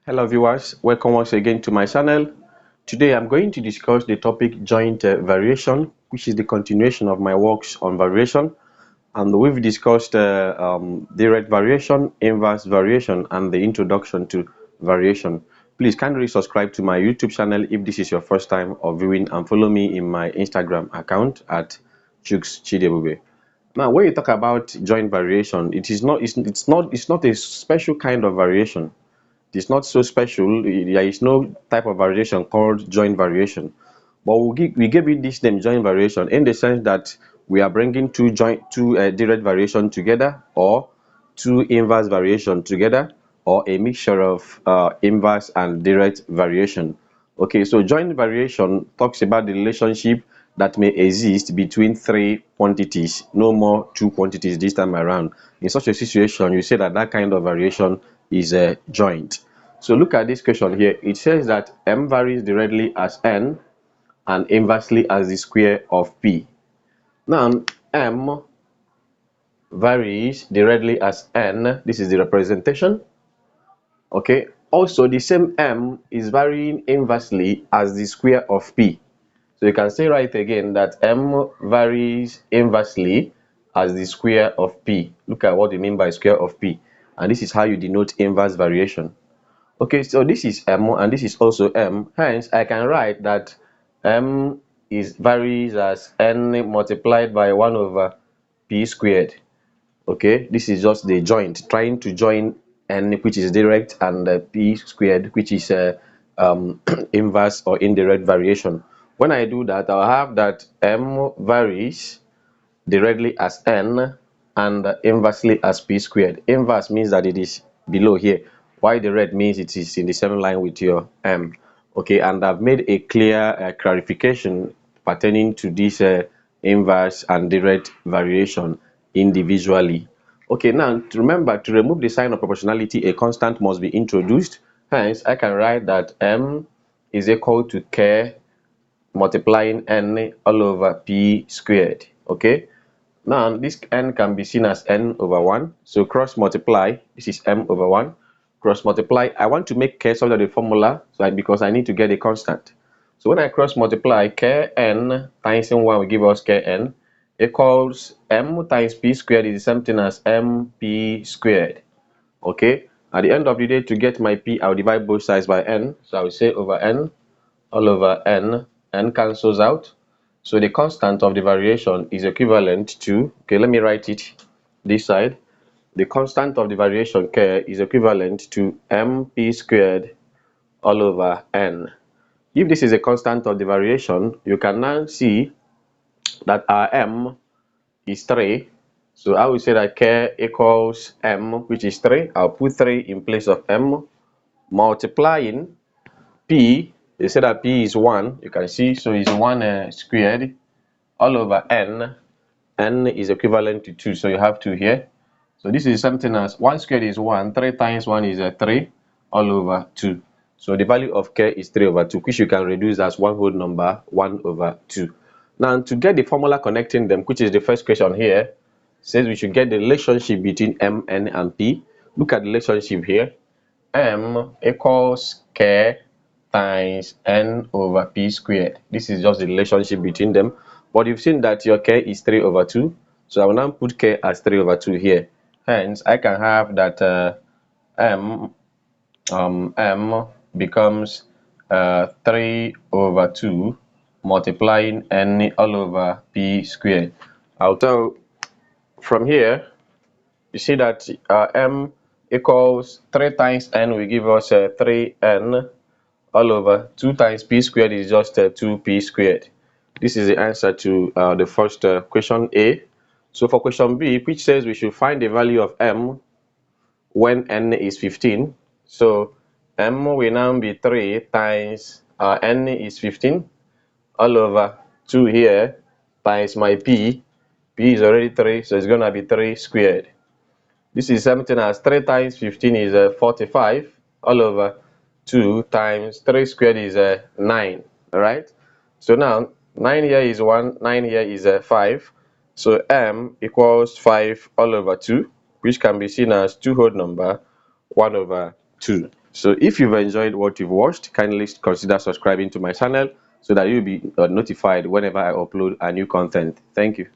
Hello viewers, welcome once again to my channel. Today I'm going to discuss the topic joint variation, which is the continuation of my works on variation. And we've discussed direct variation, inverse variation, and the introduction to variation. Please kindly subscribe to my YouTube channel if this is your first time of viewing, and follow me in my Instagram account at Chidebube. Now, when you talk about joint variation, it's not a special kind of variation. It's not so special. There is no type of variation called joint variation, but we gave it this name joint variation in the sense that we are bringing two direct variation together, or two inverse variation together, or a mixture of inverse and direct variation. Okay, so joint variation talks about the relationship that may exist between three quantities, no more two quantities this time around. In such a situation, you say that that kind of variation is a joint. So look at this question here. It says that m varies directly as n and inversely as the square of p. Now, m varies directly as n. This is the representation. Okay. Also, the same m is varying inversely as the square of p. So you can say right again that m varies inversely as the square of p. Look at what we mean by square of p. And this is how you denote inverse variation. Okay, so this is m and this is also m. Hence, I can write that m varies as n multiplied by 1 over p squared. Okay, this is just the joint, trying to join n, which is direct, and p squared, which is inverse or indirect variation. When I do that, I'll have that m varies directly as n and inversely as p squared. Inverse means that it is below here, while the red means it is in the same line with your m. Okay, and I've made a clear clarification pertaining to this inverse and direct variation individually. Okay, now remember, to remove the sign of proportionality, a constant must be introduced. Hence, I can write that m is equal to k multiplying n all over p squared. Okay, now this n can be seen as n over 1. So cross multiply, this is m over 1. Cross multiply, I want to make k subject to the formula, because I need to get a constant. So when I cross multiply, kn times 1 will give us kn equals m times p squared is the same thing as mp squared. Okay, at the end of the day, to get my p, I'll divide both sides by n. So I will say over n all over n cancels out. So the constant of the variation is equivalent to, okay, let me write it this side. The constant of the variation k is equivalent to mp squared all over n. If this is a constant of the variation, you can now see that our m is 3. So I will say that k equals m, which is 3. I'll put 3 in place of m, multiplying p. They say that p is 1. You can see, so it's 1 squared all over n. N is equivalent to 2, so you have 2 here. So this is something as 1 squared is 1. 3 times 1 is 3 all over 2. So the value of k is 3 over 2, which you can reduce as one whole number, 1 over 2. Now, to get the formula connecting them, which is the first question here, says we should get the relationship between m, n, and p. Look at the relationship here. M equals k times n over p squared. This is just the relationship between them. But you've seen that your k is 3 over 2. So I will now put k as 3 over 2 here. Hence, I can have that m becomes 3 over 2 multiplying n all over p squared. Although from here, you see that m equals 3 times n will give us 3n all over 2 times p squared is just 2p squared. This is the answer to the first question A. So for question B, which says we should find the value of m when n is 15. So m will now be 3 times n is 15 all over 2 here times my p. P is already 3, so it's going to be 3 squared. This is something as 3 times 15 is 45 all over 2 times 3 squared is 9. All right. So now 9 here is 1, 9 here is 5. So m equals 5 all over 2, which can be seen as two whole number 1 over 2. So if you've enjoyed what you've watched, kindly consider subscribing to my channel so that you'll be notified whenever I upload a new content. Thank you.